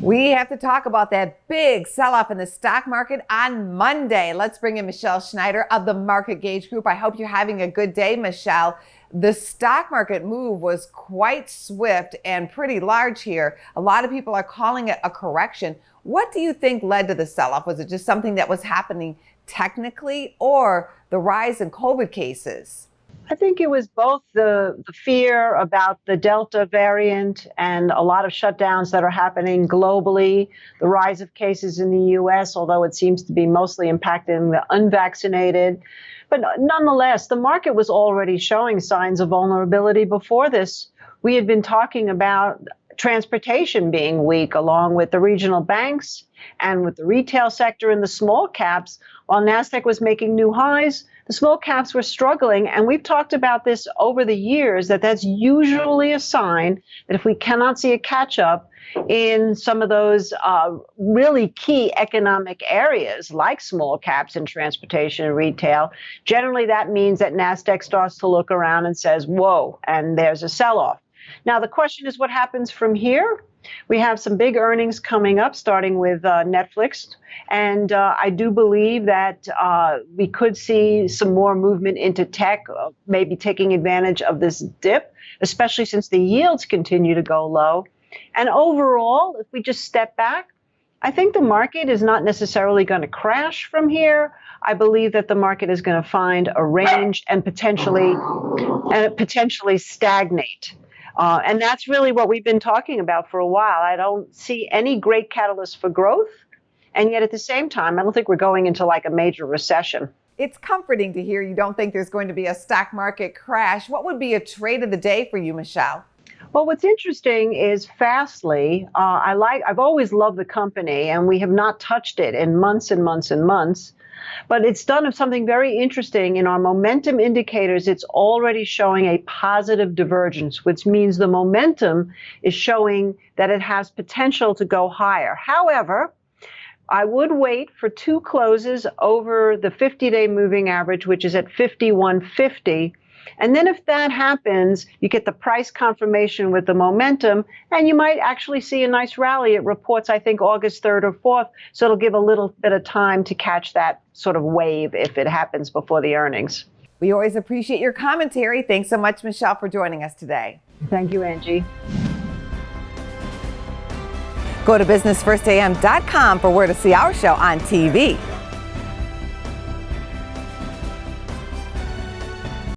We have to talk about that big sell-off in the stock market on Monday. Let's bring in Michelle Schneider of the Market Gauge Group. I hope you're having a good day, Michelle. The stock market move was quite swift and pretty large here. A lot of people are calling it a correction. What do you think led to the sell-off? Was it just something that was happening technically, or the rise in COVID cases? I think it was both the fear about the Delta variant and a lot of shutdowns that are happening globally, the rise of cases in the US, although it seems to be mostly impacting the unvaccinated. But nonetheless, the market was already showing signs of vulnerability before this. We had been talking about transportation being weak, along with the regional banks and with the retail sector and the small caps. While NASDAQ was making new highs, the small caps were struggling. And we've talked about this over the years, that's usually a sign that if we cannot see a catch up in some of those really key economic areas like small caps and transportation and retail, generally that means that NASDAQ starts to look around and says, whoa, and there's a sell-off. Now, the question is what happens from here? We have some big earnings coming up, starting with Netflix. And I do believe that we could see some more movement into tech, maybe taking advantage of this dip, especially since the yields continue to go low. And overall, if we just step back, I think the market is not necessarily going to crash from here. I believe that the market is going to find a range and potentially stagnate. And that's really what we've been talking about for a while. I don't see any great catalyst for growth. And yet at the same time, I don't think we're going into like a major recession. It's comforting to hear you don't think there's going to be a stock market crash. What would be a trade of the day for you, Michelle? Well, what's interesting is Fastly. I've always loved the company, and we have not touched it in months and months and months. But it's done something very interesting. In our momentum indicators, it's already showing a positive divergence, which means the momentum is showing that it has potential to go higher. However, I would wait for two closes over the 50-day moving average, which is at 51.50. And then if that happens, you get the price confirmation with the momentum, and you might actually see a nice rally. It reports, I think, August 3rd or 4th. So it'll give a little bit of time to catch that sort of wave if it happens before the earnings. We always appreciate your commentary. Thanks so much, Michelle, for joining us today. Thank you, Angie. Go to businessfirstam.com for where to see our show on TV.